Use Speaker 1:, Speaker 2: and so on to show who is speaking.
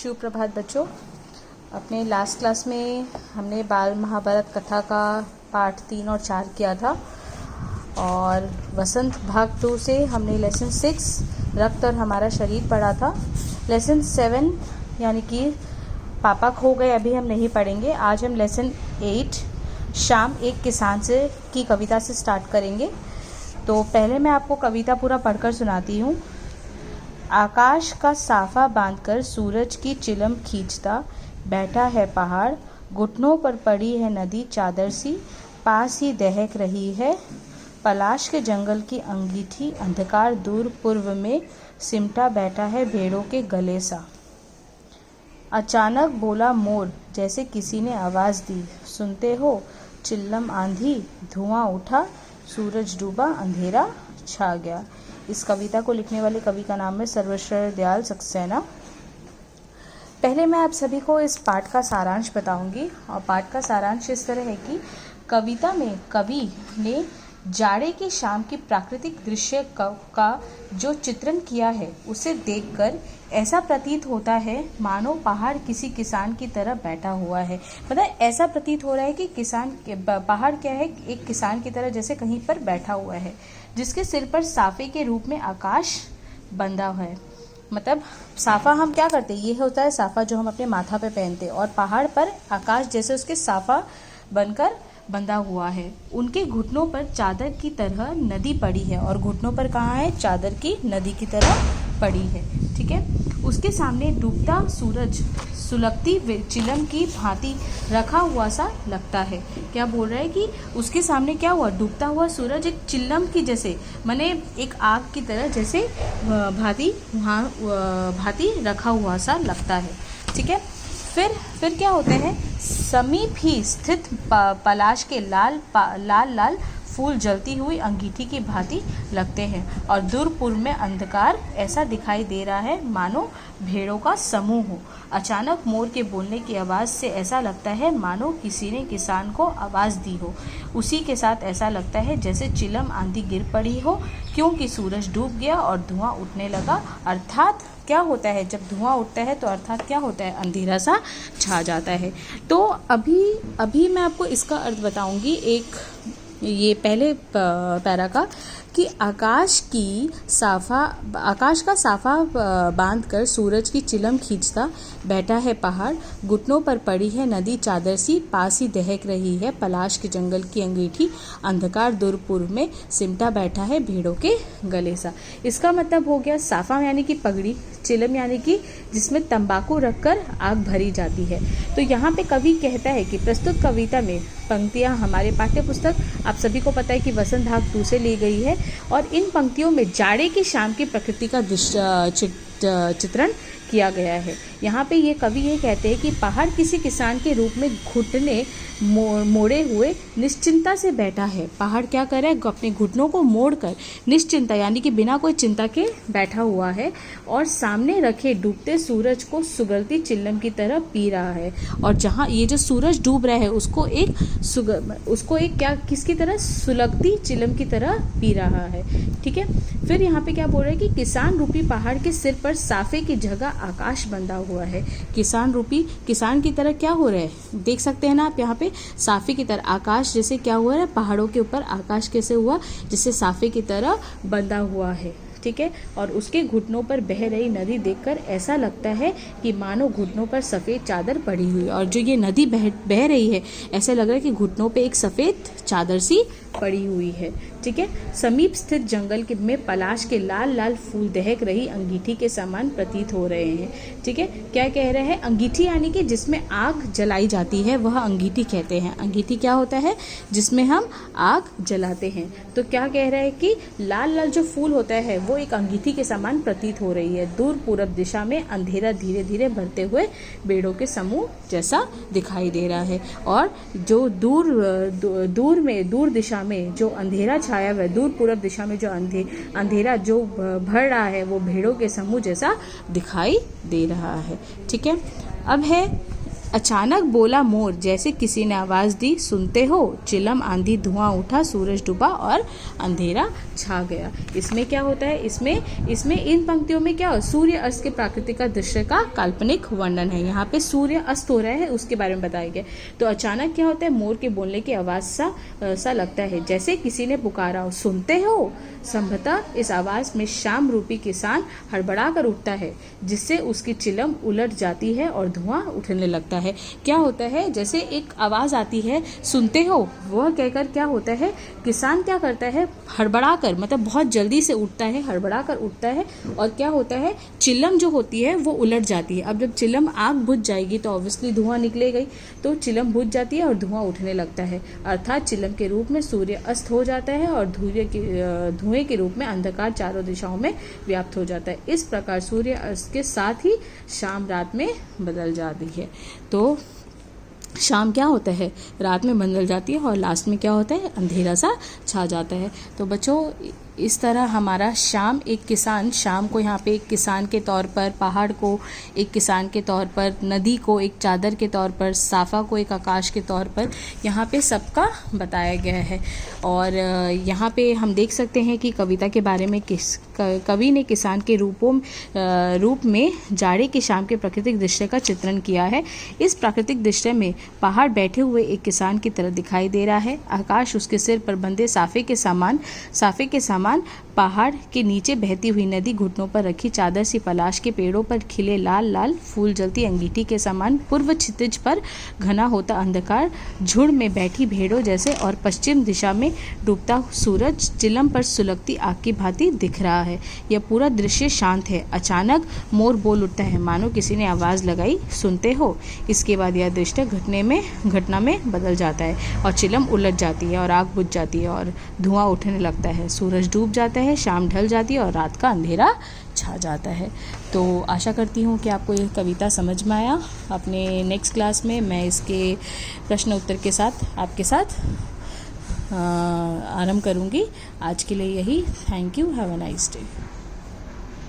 Speaker 1: शिव प्रभात बच्चों। अपने last class में हमने बाल महाभारत कथा का पाठ 3 और 4 किया था और वसंत भाग 2 से हमने लेसन 6 रक्त और हमारा शरीर पढ़ा था। लेसन 7 यानी कि पापा खो गए अभी हम नहीं पढ़ेंगे। आज हम लेसन 8 शाम एक किसान से की कविता से स्टार्ट करेंगे। तो पहले मैं आपको कविता पूरा पढ़कर सुनाती हूँ। आकाश का साफा बांधकर सूरज की चिलम खींचता बैठा है पहाड़, घुटनों पर पड़ी है नदी चादर सी, पास ही दहक रही है पलाश के जंगल की अंगीठी, अंधकार दूर पूर्व में सिमटा बैठा है भेड़ों के गले सा। अचानक बोला मोर जैसे किसी ने आवाज़ दी, सुनते हो चिल्लम आंधी, धुआं उठा, सूरज डूबा, अंधेरा छा गया। इस कविता को लिखने वाले कवि का नाम है सर्वश्रेय दयाल सक्सेना। पहले मैं आप सभी को इस पाठ का सारांश बताऊंगी और पाठ का सारांश इस तरह है कि कविता में कवि ने जाड़े की शाम की प्राकृतिक दृश्य का जो चित्रण किया है उसे देखकर ऐसा प्रतीत होता है मानो पहाड़ किसी किसान की तरह बैठा हुआ है। मतलब ऐसा प्रतीत हो रहा है कि पहाड़ क्या है, एक किसान की तरह जैसे कहीं पर बैठा हुआ है, जिसके सिर पर साफे के रूप में आकाश बंधा है। मतलब साफा हम क्या करते हैं, ये होता है साफा जो हम अपने माथा पे पहनते हैं, और पहाड़ पर आकाश जैसे उसके साफा बनकर बंधा हुआ है। उनके घुटनों पर चादर की तरह नदी पड़ी है, और घुटनों पर कहाँ है, चादर की नदी की तरह पड़ी है। ठीक है। उसके सामने डूबता सूरज सुलगती चिलम की भांति रखा हुआ सा लगता है। क्या बोल रहा है कि उसके सामने क्या हुआ, डूबता हुआ सूरज एक चिल्लम की जैसे, माने एक आग की तरह जैसे भांति रखा हुआ सा लगता है। ठीक है। फिर क्या होते हैं, समीप ही स्थित पलाश के लाल फूल जलती हुई अंगीठी की भांति लगते हैं, और दूर पूर्व में अंधकार ऐसा दिखाई दे रहा है मानो भेड़ों का समूह हो। अचानक मोर के बोलने की आवाज़ से ऐसा लगता है मानो किसी ने किसान को आवाज़ दी हो। उसी के साथ ऐसा लगता है जैसे चिलम आंधी गिर पड़ी हो, क्योंकि सूरज डूब गया और धुआं उठने लगा। अर्थात क्या होता है, जब धुआं उठता है तो अर्थात क्या होता है, अंधेरा सा छा जाता है। तो अभी मैं आपको इसका अर्थ बताऊंगी, एक ये पहले पैरा का, कि आकाश का साफा बांधकर सूरज की चिलम खींचता बैठा है पहाड़, घुटनों पर पड़ी है नदी चादर सी, पास ही दहक रही है पलाश के जंगल की अंगीठी, अंधकार दूर पूर्व में सिमटा बैठा है भेड़ों के गले सा। इसका मतलब हो गया, साफा यानी कि पगड़ी, चिलम यानी कि जिसमें तंबाकू रखकर आग भरी जाती है। तो यहाँ पे कवि कहता है कि प्रस्तुत कविता में पंक्तियाँ हमारे पाठ्य पुस्तक आप सभी को पता है कि वसंत भाग 2 से ली गई है, और इन पंक्तियों में जाड़े की शाम की प्रकृति का चित्रण किया गया है। यहाँ पे ये कवि ये कहते हैं कि पहाड़ किसी किसान के रूप में घुटने मोड़े हुए निश्चिंता से बैठा है। पहाड़ क्या कर रहा है, अपने घुटनों को मोड़कर निश्चिंता यानी कि बिना कोई चिंता के बैठा हुआ है, और सामने रखे डूबते सूरज को सुगलती चिल्लम की तरह पी रहा है। और जहाँ ये जो सूरज डूब रहा है उसको एक क्या किसकी तरह, सुलगती चिल्लम की तरह पी रहा है। ठीक है। फिर यहाँ पे क्या बोल रहा है कि किसान रूपी पहाड़ के सिर पर साफे की जगह आकाश बंधा हुआ है। किसान की तरह क्या हो रहा है, देख सकते हैं ना आप, यहाँ पे साफे की तरह आकाश जैसे क्या हुआ है, पहाड़ों के ऊपर आकाश कैसे हुआ, जैसे साफे की तरह बंधा हुआ है। ठीक है। और उसके घुटनों पर बह रही नदी देखकर ऐसा लगता है कि मानो घुटनों पर सफ़ेद चादर पड़ी हुई, और जो ये नदी बह रही है ऐसा लग रहा है कि घुटनों पे एक सफ़ेद चादर सी पड़ी हुई है। ठीक है। समीप स्थित जंगल में पलाश के लाल फूल दहक रही अंगीठी के समान प्रतीत हो रहे हैं। ठीक है। क्या कह रहे हैं, अंगीठी यानी कि जिसमें आग जलाई जाती है वह अंगीठी कहते हैं। अंगीठी क्या होता है, जिसमें हम आग जलाते हैं। तो क्या कह रहा है कि लाल जो फूल होता है वो एक अंगीठी के समान प्रतीत हो रही है। दूर पूरब दिशा में अंधेरा धीरे धीरे बढ़ते हुए भेड़ों के समूह जैसा दिखाई दे रहा है, और जो दूर दिशा में जो अंधेरा छाया हुआ है, दूर पूरब दिशा में जो अंधेरा जो भर रहा है वो भेड़ों के समूह जैसा दिखाई दे रहा है। ठीक है। अब है अचानक बोला मोर, जैसे किसी ने आवाज दी, सुनते हो? चिलम आंधी धुआं उठा, सूरज डूबा और अंधेरा छा गया। इसमें क्या होता है, इसमें इन पंक्तियों में क्या, सूर्य अस्त के प्राकृतिक दृश्य का काल्पनिक वर्णन है। यहाँ पे सूर्य अस्त हो रहा है, उसके बारे में बताया गया। तो अचानक क्या होता है, मोर के बोलने की आवाज सा लगता है, जैसे किसी ने पुकारा हो, सुनते हो? संभवतः इस आवाज में शाम रूपी किसान हड़बड़ा कर उठता है, जिससे उसकी चिलम उलट जाती है और धुआं उठने लगता है। क्या होता है, जैसे एक आवाज आती है, सुनते हो, वह कहकर क्या होता है, किसान क्या करता है, हड़बड़ा कर, मतलब बहुत जल्दी से उठता है, हड़बड़ा कर उठता है, और क्या होता है, चिलम जो होती है वो उलट जाती है। अब जब चिलम आग बुझ जाएगी तो ऑब्वियसली धुआं निकलेगा ही, तो चिलम बुझ जाती है और धुआं उठने लगता है, अर्थात चिलम के रूप में सूर्य अस्त हो जाता है और धुएं के रूप में अंधकार चारों दिशाओं में व्याप्त हो जाता है। इस प्रकार सूर्य अस्त के साथ ही शाम रात में बदल जाती है। तो शाम क्या होता है, रात में बदल जाती है, और लास्ट में क्या होता है, अंधेरा सा छा जाता है। तो बच्चों, इस तरह हमारा शाम, एक किसान, शाम को यहाँ पे एक किसान के तौर पर, पहाड़ को एक किसान के तौर पर, नदी को एक चादर के तौर पर, साफा को एक आकाश के तौर पर, यहाँ पे सबका बताया गया है। और यहाँ पे हम देख सकते हैं कि कविता के बारे में कवि ने किसान के रूप में जाड़े की शाम के प्राकृतिक दृश्य का चित्रण किया है। इस प्राकृतिक दृश्य में पहाड़ बैठे हुए एक किसान की तरह दिखाई दे रहा है। आकाश उसके सिर पर बंधे साफे के समान, पहाड़ के नीचे बहती हुई नदी, घुटनों पर रखी चादर सी पलाश के पेड़ों पर खिले लाल लाल फूल जलती अंगीठी के समान, पूर्व क्षितिज पर घना होता अंधकार, झुंड में बैठी भेड़ों जैसे, और पश्चिम दिशा में डूबता सूरज चिलम पर सुलगती आग की भांति दिख रहा है। यह पूरा दृश्य शांत है। अचानक मोर बोल उठता है, मानो किसी ने आवाज लगाई, सुनते हो? इसके बाद यह दृश्य घटना में बदल जाता है, और चिलम उलट जाती है, और आग बुझ जाती है, और धुआं उठने लगता है, सूरज डूब जाता है, शाम ढल जाती है, और रात का अंधेरा छा जाता है। तो आशा करती हूँ कि आपको ये कविता समझ में आया। अपने नेक्स्ट क्लास में मैं इसके प्रश्न उत्तर के साथ आपके साथ आरंभ करूँगी। आज के लिए यही। Thank you. Have a nice day.